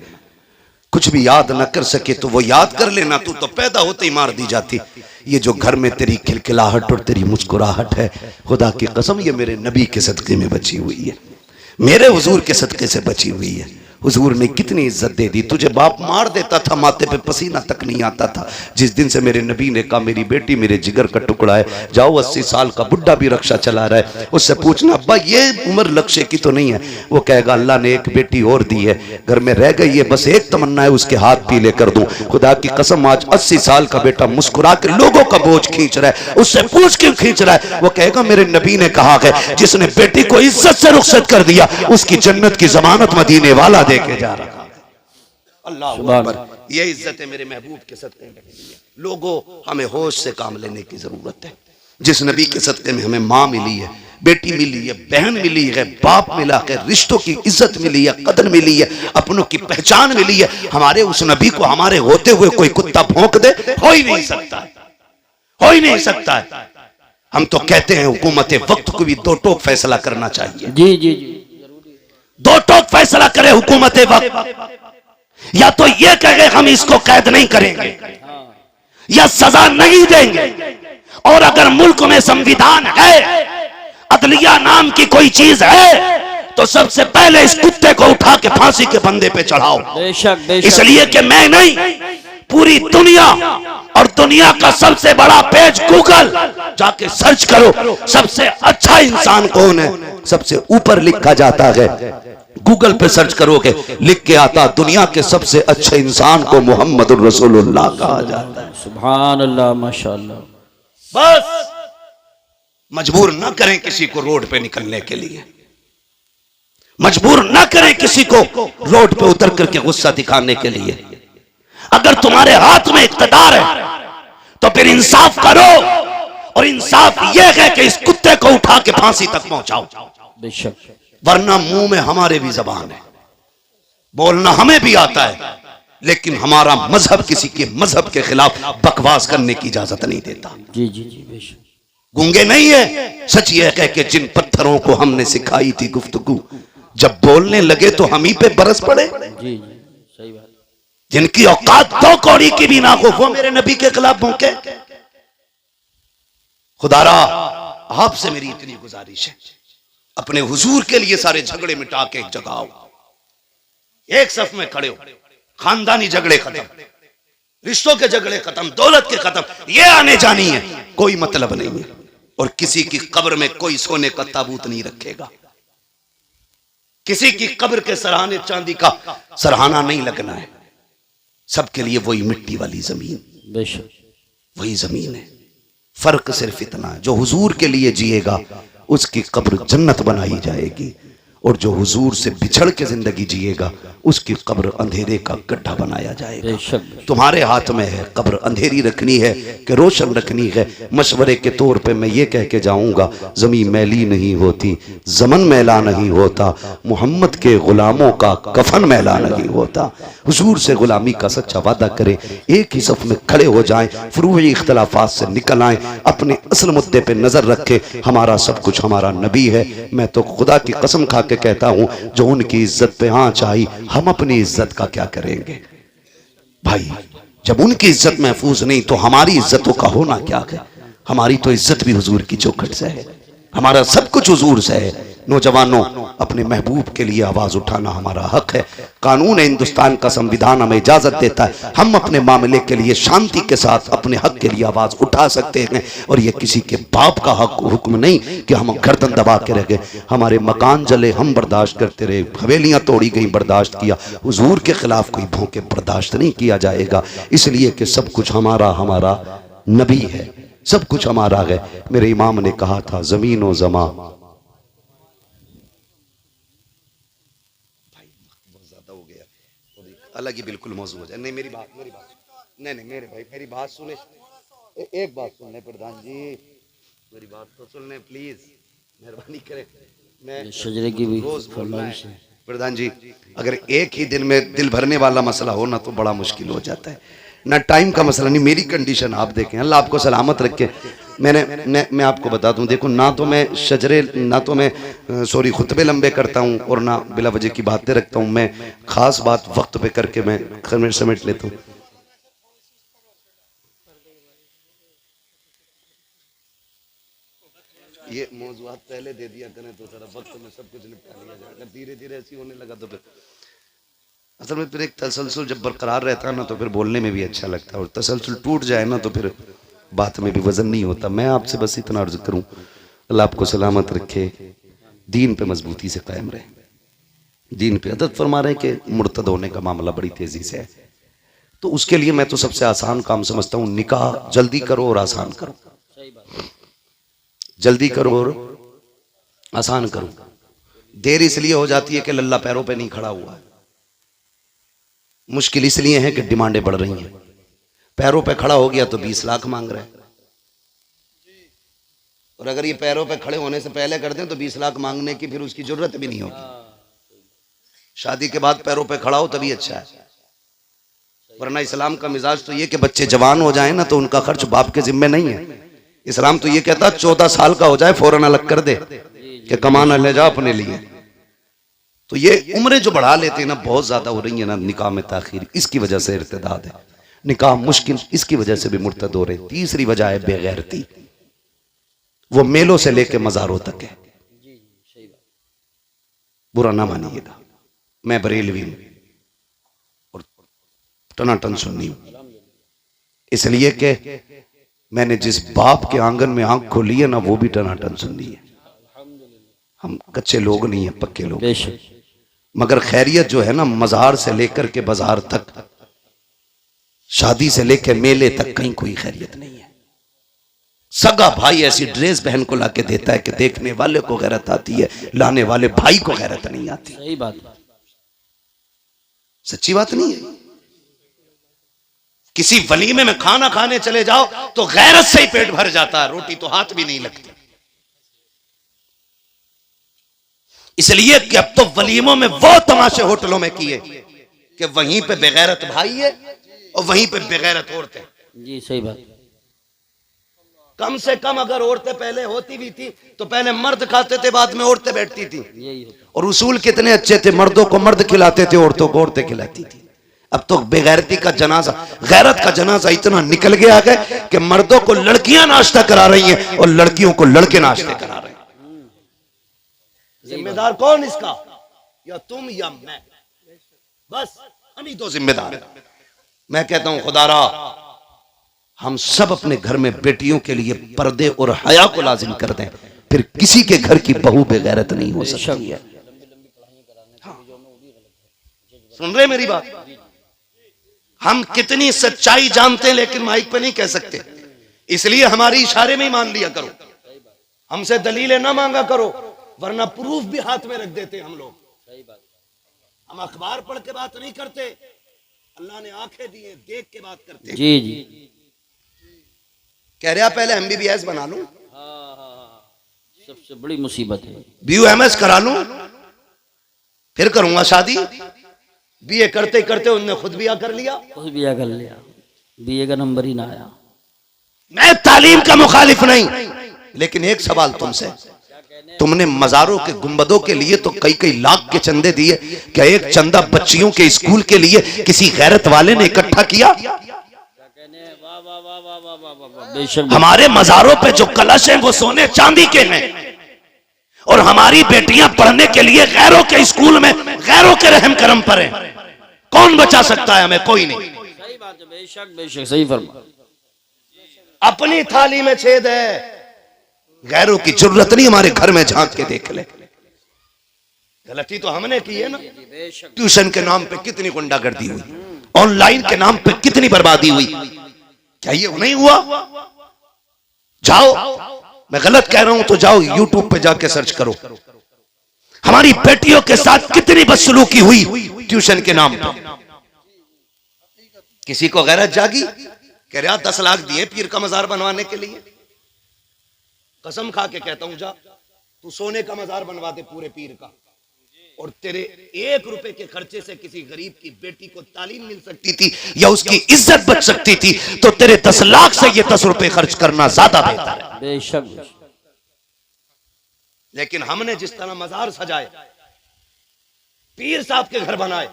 कुछ भी याद ना कर सके तो वो याद कर लेना, तू तो पैदा होते ही मार दी जाती। ये जो घर में तेरी खिलखिलाहट और तेरी मुस्कुराहट है खुदा की कसम ये मेरे नबी के सदके में बची हुई है, मेरे हुजूर के सदके से बची हुई है। हुजूर ने कितनी इज्जत दे दी। तुझे बाप मार देता था, माथे पे पसीना तक नहीं आता था। जिस दिन से मेरे नबी ने कहा मेरी बेटी मेरे जिगर का टुकड़ा है, जाओ 80 साल का बुढ़ा भी रक्षा चला रहा है, उससे पूछना अब्बा ये उम्र लक्ष्य की तो नहीं है। वो कहेगा अल्लाह ने एक बेटी और दी है, घर में रह गई है, बस एक तमन्ना है उसके हाथ पीले कर दूं। खुदा की कसम आज 80 साल का बेटा मुस्कुरा के लोगों का बोझ खींच रहा है, उससे पूछ क्यों खींच रहा है? वो कहेगा मेरे नबी ने कहा है जिसने बेटी को इज्जत से रुखसत कर दिया उसकी जन्नत की जमानत मदीने वाला देके जा रहा है। अल्लाह अकबर। ये इज्जत है मेरे महबूब के सदक़े में। लोगों हमें होश से काम लेने की जरूरत है। जिस नबी के सदक़े में हमें माँ मिली है, बेटी मिली है, बहन मिली है, बाप मिला है, रिश्तों की इज्जत मिली है, कदर मिली है, अपनों की पहचान मिली है, हमारे उस नबी को हमारे होते हुए कोई कुत्ता भौंक दे, हो ही नहीं सकता, हो ही नहीं सकता है। हम तो कहते हैं हुकूमत वक्त को भी दो टोक फैसला करना चाहिए। जी जी जी, दो टोक फैसला करे हुकूमत वक्त, या तो ये कहे हम इसको कैद नहीं करेंगे या सजा नहीं देंगे, और अगर मुल्क में संविधान है, अदलिया नाम की कोई चीज है, तो सबसे पहले इस कुत्ते को उठा के फांसी के फंदे पे चढ़ाओ। बेशक बेशक। इसलिए कि मैं नहीं, पूरी दुनिया, और दुनिया का सबसे बड़ा पेज गूगल, जाके सर्च करो सबसे अच्छा इंसान कौन है, सबसे ऊपर लिखा जाता है। गूगल पे सर्च करोगे लिख के आता दुनिया के सबसे अच्छे इंसान को मोहम्मदुर रसूलुल्लाह कहा जाता है। सुभान अल्लाह, माशाअल्लाह। बस मजबूर ना करें किसी को रोड पे निकलने के लिए, मजबूर ना करें किसी को रोड पे उतर करके गुस्सा दिखाने के लिए। अगर तुम्हारे हाथ में इख्तियार है तो फिर इंसाफ करो, और इंसाफ यह है कि इस कुत्ते को उठा के फांसी तक पहुंचाओ। बेशक। वरना मुंह में हमारे भी जबान है, बोलना हमें भी आता है, लेकिन हमारा मजहब किसी के मजहब के खिलाफ बकवास करने की इजाजत नहीं देता। जी जी जी, बेशक। गूंगे नहीं है, सच यह कह के जिन पत्थरों को हमने सिखाई थी गुफ्तगू, जब बोलने लगे तो हम ही पे बरस पड़े। जी जी, सही बात। जिनकी औकात दो कौड़ी की भी ना हो, वो मेरे नबी के खिलाफ भौंके। खुदारा आपसे मेरी इतनी गुजारिश है, अपने हुजूर के लिए सारे झगड़े मिटा के एक जगह आओ, एक सफ में खड़े हो। खानदानी झगड़े खत्म, रिश्तों के झगड़े खत्म, दौलत के खत्म, ये आने जानी है, कोई मतलब नहीं है। और किसी की कब्र में कोई सोने का ताबूत नहीं रखेगा, किसी की कब्र के सराहने चांदी का सराहना नहीं लगना है। सबके लिए वही मिट्टी वाली जमीन, बेशक वही जमीन है। फर्क सिर्फ इतना है, जो हुजूर के लिए जिएगा उसकी कब्र जन्नत बनाई जाएगी, और जो हुजूर से बिछड़ के जिंदगी जिएगा उसकी कब्र अंधेरे का गड्ढा बनाया जाएगा। बेशक। तुम्हारे हाथ में है कब्र अंधेरी रखनी है कि रोशन रखनी है। मशवरे के तौर पे मैं ये कह के जाऊंगा, जमीन मैली नहीं होती, जमन मैला नहीं होता, मोहम्मद के गुलामों का कफन मैला नहीं होता। हुजूर से गुलामी का सच्चा वादा करें, एक ही सफ में खड़े हो जाएं, फुरूई इख्तलाफात से निकल आएं, अपने असल मुद्दे पे नजर रखें। हमारा सब कुछ हमारा नबी है। मैं तो खुदा की कसम खा के कहता हूं, जो उनकी इज्जत पे आंच आई, हम अपनी इज्जत का क्या करेंगे भाई? जब उनकी इज्जत महफूज नहीं तो हमारी इज्जतों का होना क्या है? हमारी तो इज्जत भी हुजूर की चौखट से है, हमारा सब कुछ हुजूर से है। नौजवानों, अपने महबूब के लिए आवाज उठाना हमारा हक है। कानून हिंदुस्तान का, संविधान हमें इजाजत देता है, हम अपने मामले के लिए शांति के साथ अपने हक के लिए आवाज उठा सकते हैं। और यह किसी के बाप का हक हुक्म नहीं कि हम गर्दन दबा के रह गए। हमारे मकान जले हम बर्दाश्त करते रहे, हवेलियां तोड़ी गई बर्दाश्त किया, हुजूर के खिलाफ कोई भौंके बर्दाश्त नहीं किया जाएगा। इसलिए कि सब कुछ हमारा हमारा नबी है, सब कुछ हमारा है। मेरे इमाम ने कहा था, जमीन और जमा अलग ही बिल्कुल मौजूद हो जाए। नहीं मेरी बात नहीं मेरे भाई मेरी बात सुने, एक बात सुनने प्रधान जी, मेरी बात तो सुनने प्लीज, मेहरबानी करें। मैं शजरे की भी रोज बोलना है प्रधान जी, अगर एक ही दिन में दिल भरने वाला मसला हो ना तो बड़ा मुश्किल हो जाता है। ना टाइम का मसला नहीं, मेरी कंडीशन आप देखें, अल्लाह आपको सलामत रखे। मैं आपको बता दूं, देखो ना तो मैं शजरे, ना तो मैं सॉरी खुतबे लंबे करता हूं, और ना बिला वजह की बातें रखता हूं। मैं खास बात वक्त पे करके मैं समेट लेता हूं। ये मौजूद पहले दे दिया करें तो जरा वक्त में सब कुछ निपटा लिया जाएगा, धीरे धीरे ऐसी होने लगा तो फिर असल में फिर एक तसलसल जब बरकरार रहता है ना तो फिर बोलने में भी अच्छा लगता है, और तसलसल टूट जाए ना तो फिर बात में भी वजन नहीं होता। मैं आपसे बस इतना अर्ज करूं, अल्लाह आपको सलामत रखे, दीन पे मजबूती से कायम रहे। दीन पे अदद फरमा रहे कि मुर्तद होने का मामला बड़ी तेजी से है, तो उसके लिए मैं तो सबसे आसान काम समझता हूँ, निकाह जल्दी करो और आसान करो। जल्दी करो और आसान करो। देर इसलिए हो जाती है कि लल्ला पैरों पे नहीं खड़ा हुआ है, मुश्किल इसलिए है कि डिमांडें बढ़ रही हैं। पैरों पे खड़ा हो गया तो 20 लाख मांग रहे हैं, और अगर ये पैरों पे खड़े होने से पहले कर दें तो 20 लाख मांगने की फिर उसकी जरूरत भी नहीं होगी। शादी के बाद पैरों पे खड़ा हो तभी अच्छा है, वरना इस्लाम का मिजाज तो ये कि बच्चे जवान हो जाएं ना तो उनका खर्च बाप के जिम्मे नहीं है। इस्लाम तो ये कहता 14 साल का हो जाए फौरन अलग कर दे कि कमाना ले जा अपने लिए। तो ये उम्रें जो बढ़ा लेते हैं ना बहुत ज्यादा हो रही है ना, निकाह में ताखीर, इसकी वजह से इर्तिदाद है। निकाह मुश्किल इसकी वजह से भी मुर्तद हो रहे। तीसरी वजह है बेगैरती, वो मेलों से लेके मजारों तक है। बुरा ना मानिएगा, मैं बरेलवी हूं और टनाटन सुन्नी हूं, इसलिए कि मैंने जिस बाप के आंगन में आंख खोली है ना वो भी टनाटन सुन्नी है। हम कच्चे लोग नहीं है, पक्के लोग। मगर खैरियत जो है ना, मजार से लेकर के बाजार तक, शादी से लेकर मेले तक कहीं कोई खैरियत नहीं है। सगा भाई ऐसी ड्रेस बहन को लाके देता है कि देखने वाले को गैरत आती है, लाने वाले भाई को गैरत नहीं आती। सही बात, सच्ची बात नहीं है। किसी वलीमे में खाना खाने चले जाओ तो गैरत से ही पेट भर जाता है, रोटी तो हाथ भी नहीं लगती। इसलिए कि अब तो वलीमों में वो तमाशे होटलों में किए कि वहीं पे बेगैरत भाई है और वहीं पे बेगैरत औरतें। जी सही बात। कम से कम अगर औरतें पहले होती भी थी तो पहले मर्द खाते थे, बाद में औरतें बैठती थी। और उसूल कितने अच्छे थे, मर्दों को मर्द खिलाते थे, औरतों को औरतें खिलाती थी। अब तो बेगैरती का जनाजा, गैरत का जनाजा इतना निकल गया है कि मर्दों को लड़कियां नाश्ता करा रही हैं और लड़कियों को लड़के नाश्ते करा रहे हैं। जिम्मेदार कौन इसका? या तुम या मैं, बस हम ही तो जिम्मेदार हैं। मैं कहता हूं खुदारा हम सब अपने घर में बेटियों के लिए पर्दे और हया को लाजिम कर दें, फिर किसी के घर की बहू बेगैरत नहीं हो सकती है। सुन रहे मेरी बात? हम कितनी सच्चाई जानते हैं लेकिन माइक पे नहीं कह सकते, इसलिए हमारी इशारे में ही मान लिया करो। हमसे दलीलें ना मांगा करो, वरना प्रूफ भी हाथ में रख देते हम लोग। हम अखबार पढ़ के बात नहीं करते, अल्लाह ने आंखें दी है, देख के बात करते। जी जी। कह रहा पहले MBBS बना लूं, सबसे बड़ी मुसीबत है। BUMS करा लूं, फिर करूंगा शादी। BA करते करते उन्होंने खुद बिया कर लिया, खुद बिया कर लिया, BA का नंबर ही ना आया। मैं तालीम का मुखालिफ नहीं, लेकिन एक सवाल तुमसे, तुमने मजारों के गुंबदों के लिए तो कई कई लाख के चंदे दिए, क्या एक चंदा बच्चियों के स्कूल के लिए किसी गैरत वाले ने इकट्ठा किया? हमारे मजारों पे जो कलश हैं वो सोने चांदी के हैं, और हमारी बेटियां पढ़ने के लिए गैरों के स्कूल में गैरों के रहम करम पर हैं। कौन बचा सकता है हमें? कोई नहीं। सही बात है, बेशक बेशक सही फरमा। अपनी थाली में छेद है, गैरों की जरूरत नहीं हमारे घर में झांक के देख ले। गलती तो हमने की है ना। ट्यूशन के नाम पे कितनी गुंडागर्दी हुई, ऑनलाइन के नाम पे कितनी बर्बादी हुई, क्या ये नहीं हुआ? जाओ, मैं गलत कह रहा हूं तो जाओ YouTube पे जाके सर्च करो। हमारी बेटियों के साथ कितनी बदसलूकी हुई ट्यूशन के नाम पे। किसी को गैरत जागी, कह रहा 10 लाख दिए पीर का मजार बनवाने के लिए। कसम खा के कहता हूं, जा तू सोने का मजार बनवा दे पूरे पीर का, और तेरे 1 रुपए के खर्चे से किसी गरीब की बेटी को तालीम मिल सकती थी या उसकी इज्जत बच सकती थी, तो तेरे 10 लाख से ये 10 रुपए खर्च करना ज्यादा बेहतर है। बेशक। लेकिन हमने जिस तरह मजार सजाए, पीर साहब के घर बनाए,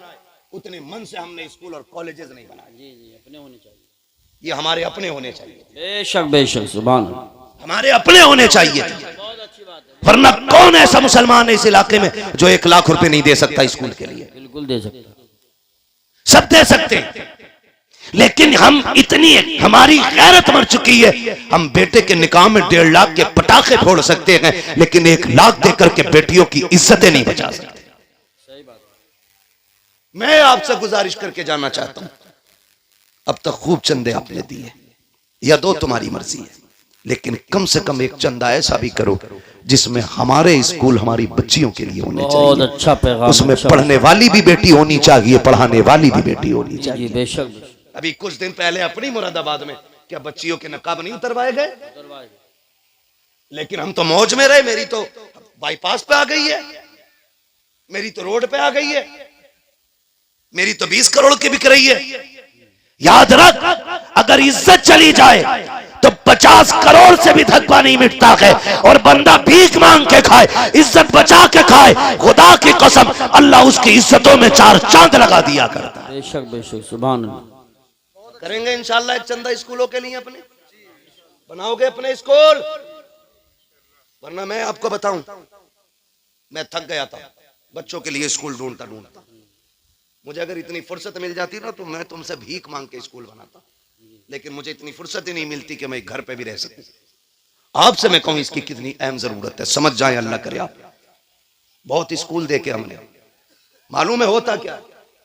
उतने मन से हमने स्कूल और कॉलेजेस नहीं बनाए। जी जी, अपने होने चाहिए, ये हमारे अपने होने चाहिए। बेशक बेशक, सुभान अल्लाह, हमारे अपने होने चाहिए। बहुत अच्छी बात है। वरना कौन ऐसा मुसलमान है इस इलाके में जो 1 लाख रुपए नहीं दे सकता स्कूल के लिए? बिल्कुल दे सकता। सब दे सकते हैं, लेकिन हम इतनी हमारी गैरत मर चुकी है, हम बेटे के निकाह में 1.5 लाख के पटाखे फोड़ सकते हैं, लेकिन 1 लाख देकर के बेटियों की इज्जतें नहीं बचा सकते। मैं आपसे गुजारिश करके जाना चाहता हूं, अब तक खूब चंदे आपने दिए या दो, तुम्हारी मर्जी है, लेकिन कम से कम एक चंदा ऐसा भी करो जिसमें हमारे स्कूल हमारी बच्चियों के लिए होने बहुत चाहिए। अच्छा पैगाम, उसमें अच्छा पढ़ने वाली भी बेटी होनी चाहिए, पढ़ाने वाली भी बेटी होनी जी चाहिए। बेशक। अभी कुछ दिन पहले अपनी मुरादाबाद में क्या बच्चियों के नकाब नहीं उतरवाए गए, लेकिन हम तो मौज में रहे। मेरी तो बाईपास पे आ गई है, मेरी तो रोड पे आ गई है, मेरी तो 20 करोड़ की बिक रही है। याद रख, अगर इज्जत चली जाए तो 50 करोड़ से भी धक्का नहीं मिटता है, और बंदा भीख मांग के खाए, इज्जत बचा के खाए, खुदा की कसम अल्लाह उसकी इज्जतों में 4 चांद लगा दिया करता है। बेशक बेशक, सुभान अल्लाह। करेंगे इंशाल्लाह एक चंदा स्कूलों के लिए, अपने बनाओगे अपने स्कूल, वरना मैं आपको बताऊं, मैं थक गया था बच्चों के लिए स्कूल ढूंढता ढूंढता। मुझे अगर इतनी फुर्सत मिल जाती ना तो मैं तुमसे भीख मांग के स्कूल बनाता, लेकिन मुझे इतनी फुर्सत ही नहीं मिलती कि मैं घर पे भी रह सकूं। आपसे मैं कहूं इसकी कितनी अहम जरूरत है, समझ जाए अल्लाह करे। आप बहुत स्कूल देखे हमने, मालूम है होता क्या,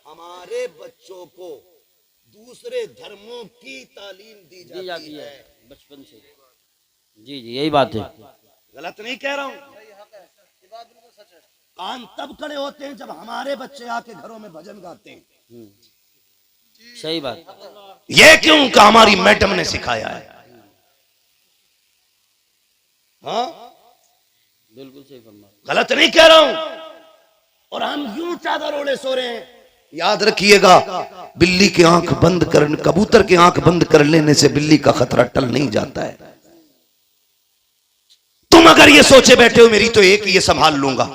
हमारे बच्चों को दूसरे धर्मों की तालीम दी जाती है बचपन से। जी जी यही बात है, गलत नहीं कह रहा हूं। कान तब खड़े होते हैं जब हमारे बच्चे आके घरों में भजन गाते हैं। सही बात। ये क्यों का हमारी मैडम ने सिखाया है। हाँ बिल्कुल सही फरमा, गलत नहीं कह रहा हूं। और हम यूं चादर ओढ़े सो रहे हैं। याद रखिएगा, बिल्ली की आंख बंद कर, कबूतर की आंख बंद कर लेने से बिल्ली का खतरा टल नहीं जाता है। तुम अगर ये सोचे बैठे हो मेरी तो एक ये संभाल लूंगा,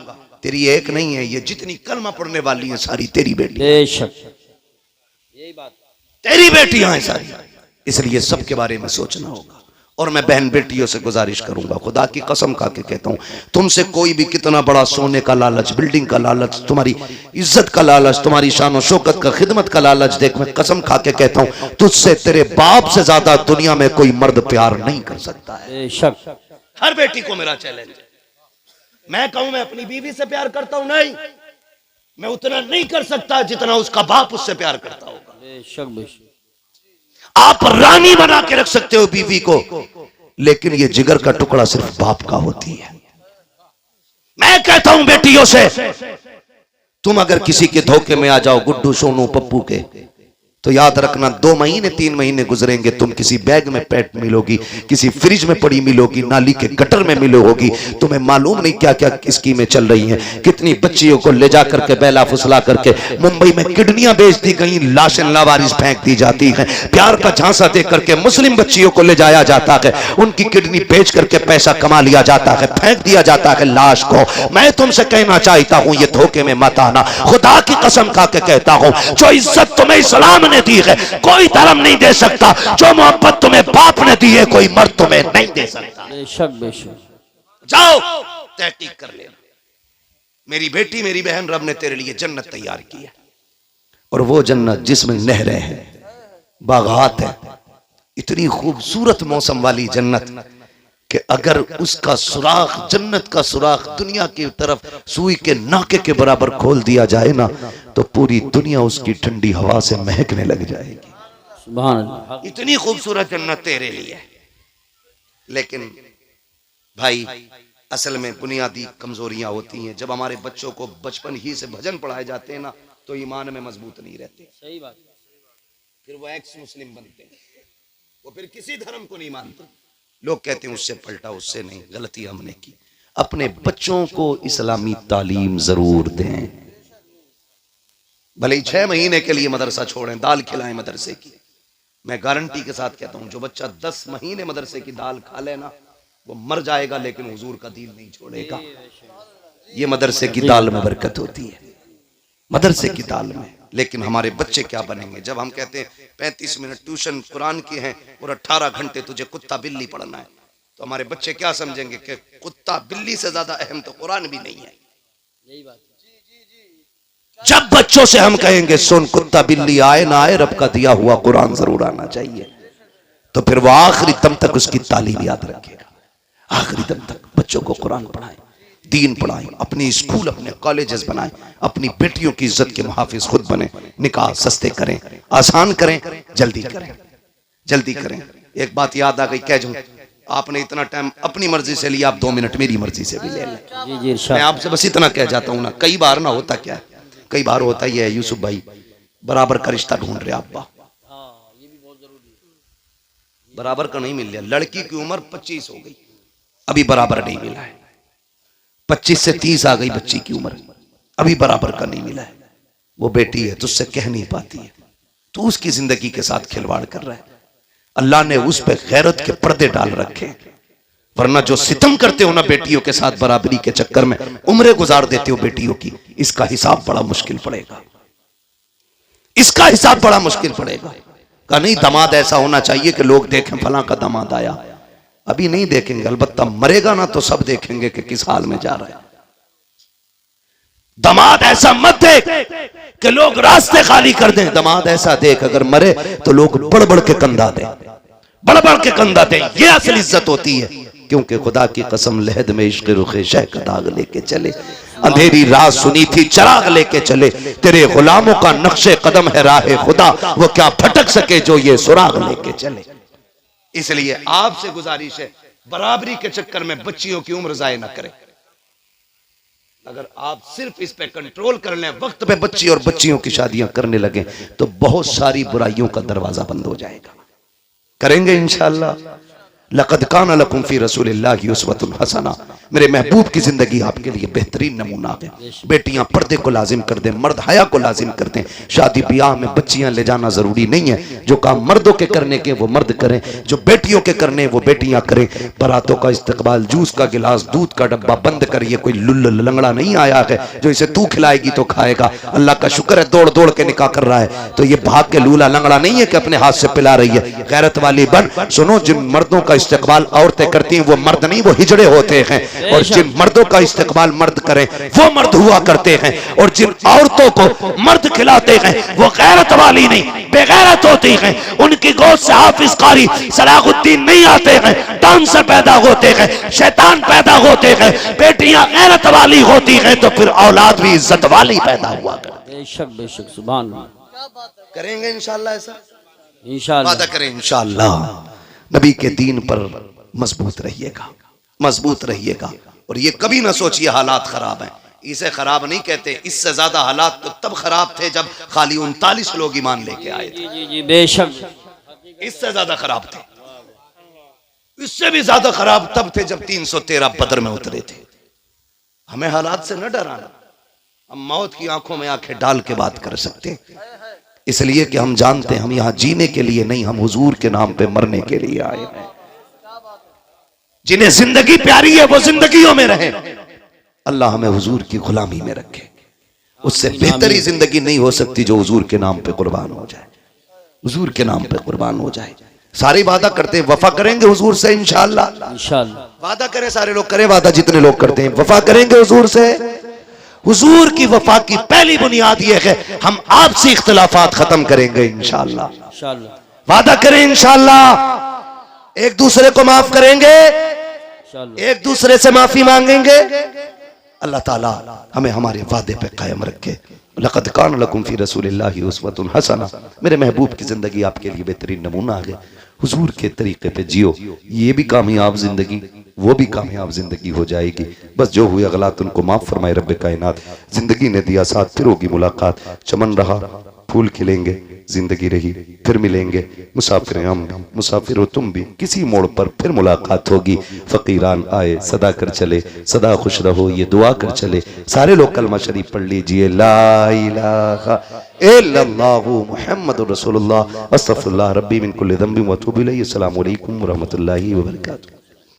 तेरी एक नहीं है, ये जितनी कलमा पढ़ने वाली है सारी तेरी बेटी, बेशक यही बात, तेरी बेटियां हैं सारी। इसलिए सबके बारे में सोचना होगा। और मैं बहन बेटियों से गुजारिश करूंगा, खुदा की कसम खा के कहता हूं, तुमसे कोई भी कितना बड़ा सोने का लालच, बिल्डिंग का लालच, तुम्हारी इज्जत का लालच, तुम्हारी शान और शौकत का, खिदमत का लालच देख, मैं कसम खा के कहता हूं तुझसे तेरे बाप से ज्यादा दुनिया में कोई मर्द प्यार नहीं कर सकता है। बेशक। हर बेटी को मेरा चैलेंज है। मैं कहूं मैं अपनी बीवी से प्यार करता हूं, नहीं, मैं उतना नहीं कर सकता जितना उसका बाप उससे प्यार करता होगा। बेशक बेशक। आप रानी बना के रख सकते हो बीवी को, लेकिन ये जिगर का टुकड़ा सिर्फ बाप का होती है। मैं कहता हूं बेटियों से, तुम अगर किसी के धोखे में आ जाओ, गुड्डू सोनू पप्पू के, तो याद रखना 2 महीने 3 महीने गुजरेंगे, तुम किसी बैग में पैट मिलोगी, किसी फ्रिज में पड़ी मिलोगी, नाली के गटर में मिलो होगी। तुम्हें मालूम नहीं क्या क्या स्कीमें चल रही हैं, कितनी बच्चियों को ले जा करके बेला फुसला करके मुंबई में किडनियां बेच दी गई, लाशें लावारिस फेंक दी जाती हैं, प्यार का झांसा दे करके मुस्लिम बच्चियों को ले जाया जाता है, उनकी किडनी बेच करके पैसा कमा लिया जाता है, फेंक दिया जाता है लाश को। मैं तुमसे कहना चाहता हूं ये धोखे में मत आना, खुदा की कसम खा के कहता हूं, जो इज्जत तुम्हें इस्लाम ने दी है कोई धर्म नहीं दे सकता, जो मोहब्बत तुम्हें बाप ने दी है कोई मर्द तुम्हें नहीं दे सकता। बेशक बेशक। जाओ तहकीक कर लेना, मेरी बेटी मेरी बहन, रब ने तेरे लिए जन्नत तैयार की है, और वो जन्नत जिसमें नहरें हैं, बागात है, इतनी खूबसूरत मौसम वाली जन्नत कि अगर उसका सुराख, जन्नत का सुराख दुनिया की तरफ सुई के नाके के बराबर खोल दिया जाए ना, तो पूरी दुनिया उसकी ठंडी हवा से महकने लग जाएगी। सुभान अल्लाह। इतनी खूबसूरत जन्नत तेरे लिए। लेकिन भाई असल में बुनियादी कमजोरियां होती हैं। जब हमारे बच्चों को बचपन ही से भजन पढ़ाए जाते हैं ना, तो ईमान में मजबूत नहीं रहते। सही बात। फिर वो एक्स मुस्लिम बनते हैं, वो फिर किसी धर्म को नहीं मानते। लोग कहते हैं उससे पलटा, उससे नहीं, गलती हमने की। अपने बच्चों को इस्लामी तालीम जरूर दें, भले ही 6 महीने के लिए मदरसा छोड़ें, दाल खिलाएं मदरसे की। मैं गारंटी के साथ कहता हूं जो बच्चा 10 महीने मदरसे की दाल खा लेना वो मर जाएगा, लेकिन हुजूर का दीन नहीं छोड़ेगा। ये मदरसे की दाल में बरकत होती है, मदरसे की दाल में। लेकिन हमारे बच्चे क्या बनेंगे जब हम कहते हैं 35 मिनट ट्यूशन कुरान की है और 18 घंटे तुझे कुत्ता बिल्ली पढ़ना है, तो हमारे बच्चे क्या समझेंगे कि कुत्ता बिल्ली से ज्यादा अहम तो कुरान भी नहीं है। यही बात। जब बच्चों से हम कहेंगे सुन कुत्ता बिल्ली आए ना आए, रब का दिया हुआ कुरान जरूर आना चाहिए, तो फिर वो आखिरी दम तक उसकी तालीम याद रखेगा। आखिरी दम तक बच्चों को कुरान पढ़ाएं, दीन पढ़ाएं, अपनी स्कूल अपने कॉलेजेस बनाएं, अपनी बेटियों की इज्जत के मुहाफिज खुद बने, निकाह सस्ते करें, आसान करें, जल्दी करें, जल्दी करें। एक बात याद आ गई, कह दूं, आपने इतना टाइम अपनी मर्जी से लिया, आप 2 मिनट मेरी मर्जी से भी ले लें। जी जी मैं आपसे बस इतना कह जाता हूं ना, कई बार ना होता क्या है, कई बार होता ही है यूसुफ भाई, बराबर का रिश्ता ढूंढ रहे आप, बराबर का नहीं मिल रहा। लड़की की उम्र 25 हो गई, अभी बराबर नहीं मिला है। 25 से 30 आ गई बच्ची की उम्र, अभी बराबर का नहीं मिला है। वो बेटी है, तुझसे कह नहीं पाती है, तू उसकी जिंदगी के साथ खिलवाड़ कर रहा है। अल्लाह ने उस पे गैरत के पर्दे डाल रखे, वरना जो सितम करते हो ना बेटियों के साथ बराबरी के चक्कर में, उम्रें गुजार देते हो बेटियों की, इसका हिसाब बड़ा मुश्किल पड़ेगा, इसका हिसाब बड़ा मुश्किल पड़ेगा। का नहीं, दामाद ऐसा होना चाहिए कि लोग देखें फलां का दामाद आया। अभी नहीं देखेंगे, अलबत्ता मरेगा ना तो सब देखेंगे कि किस हाल में जा रहा है। दामाद ऐसा मत देख कि लोग रास्ते खाली कर दें, दामाद ऐसा देख अगर मरे तो लोग बढ़ बढ़ के कंधा दें, बढ़ बढ़ के कंधा दें। ये असल इज्जत होती है, क्योंकि खुदा की कसम लहद में इश्क रुखे शह का दाग लेके चले, अंधेरी रात सुनी थी चिराग लेके चले, तेरे गुलामों का नक्शे कदम है राहे खुदा, वो क्या भटक सके जो ये सुराग लेके चले। इसलिए आपसे गुजारिश है, बराबरी के चक्कर में बच्चियों की उम्र जाया ना करें। अगर आप सिर्फ इस पे कंट्रोल कर लें, वक्त पे बच्ची और बच्चियों की शादियां करने लगे, तो बहुत सारी बुराइयों का दरवाजा बंद हो जाएगा। करेंगे इंशाअल्लाह। लक़द कान लकुम फी रसूलिल्लाहि उस्वतुन हसना, मेरे महबूब की जिंदगी आपके लिए बेहतरीन नमूना है। बेटियां पर्दे को लाजिम कर दें, मर्द हया को लाजिम कर दें। शादी ब्याह में बच्चियां ले जाना जरूरी नहीं है, जो काम मर्दों के करने के वो मर्द करें, जो बेटियों के करने वो बेटियां करें। बारातों का इस्तकबाल, जूस का गिलास, दूध का डब्बा बंद कर, ये कोई लुल्ल लंगड़ा नहीं आया है जो इसे तू खिलाएगी तो खाएगा। अल्लाह का शुक्र है दौड़ दौड़ के निकाह कर रहा है, तो ये भाग के लूला लंगड़ा नहीं है कि अपने हाथ से पिला रही है। गैरत वाली बन। सुनो, जिन मर्दों का इस्तकबाल औरतें करती हैं वो मर्द नहीं, वो हिजड़े होते हैं, और जिन मर्दों का इस्तेमाल मर्द करें वो मर्द हुआ करते हैं, और जिन औरतों को मर्द खिलाते हैं वो गैरत वाली नहीं बेगैरत होती हैं। उनकी गोद से हाफिज कारी सलाहुद्दीन नहीं आते हैं, डांसर पैदा होते हैं, शैतान पैदा होते हैं। बेटियां गैरत वाली होती हैं तो फिर औलाद भी इज्जत वाली पैदा हुआ करती है। बेशक बेशक, सुभान करेंगे इंशाअल्लाह, ऐसा इंशाअल्लाह वादा करें इंशाअल्लाह। नबी के दीन पर मजबूत रहिएगा, मजबूत रहिएगा। और ये कभी ना सोचिए हालात खराब हैं, इसे खराब नहीं कहते। इससे ज्यादा हालात तो तब खराब थे जब खाली 39 लोग ईमान लेके आए थे। जी जी बेशक, इससे ज्यादा खराब थे, इससे भी ज्यादा खराब तब थे जब 313 बदर में उतरे थे। हमें हालात से न डराना, हम मौत की आंखों में आंखें डाल के बात कर सकते हैं, इसलिए कि हम जानते हैं हम यहां जीने के लिए नहीं, हम हुजूर के नाम पे मरने के लिए आए हैं। जिन्हें जिंदगी प्यारी है वो जिंदगियों में रहे, अल्लाह हमें हुजूर की गुलामी में रखे। उससे बेहतरी जिंदगी नहीं हो सकती जो हुजूर के नाम पे कुर्बान हो जाए, हुजूर के नाम पे कुर्बान हो जाए। सारे वादा करते हैं, वफा करेंगे हुजूर से इंशाअल्लाह। इंशाअल्लाह वादा करें, सारे लोग करें वादा, जितने लोग करते हैं वफा करेंगे हुजूर से। हुजूर की वफा की पहली बुनियाद यह है हम आपसी इख्तिलाफात खत्म करेंगे इंशाअल्लाह। इंशाअल्लाह वादा करें इंशाअल्लाह, एक दूसरे को माफ करेंगे, एक दूसरे से माफी मांगेंगे। अल्लाह ताला हमें हमारे वादे पे कायम रखे। लक़द कान लकुम फी रसूलिल्लाहि उस्वतुन हसना, मेरे महबूब की जिंदगी आपके लिए बेहतरीन नमूना है। हुजूर के तरीके पे जियो, ये भी कामयाब जिंदगी, वो भी कामयाब जिंदगी हो जाएगी। बस जो हुए गलत उनको माफ फरमाए रब्ब कायनात। जिंदगी ने दिया साथ, फिर होगी मुलाकात। चमन रहा, फूल खिलेंगे, जिंदगी रही, फिर मिलेंगे। मुसाफिर हम भी, मुसाफिर हो तुम भी, किसी मोड़ पर फिर मुलाकात होगी। फकीरान आए सदा कर चले, सदा खुश रहो ये दुआ कर चले। सारे लोग कलमा शरीफ पढ़ लीजिए, ला इलाहा इल्लल्लाहु मुहम्मदुर रसूलुल्लाह, अस्तगफिरुल्लाह रब्बी मिन कुल्ली ज़ंबिन व अतूबु इलैहि। अस्सलामु अलैकुम व रहमतुल्लाहि व बरकातुहू।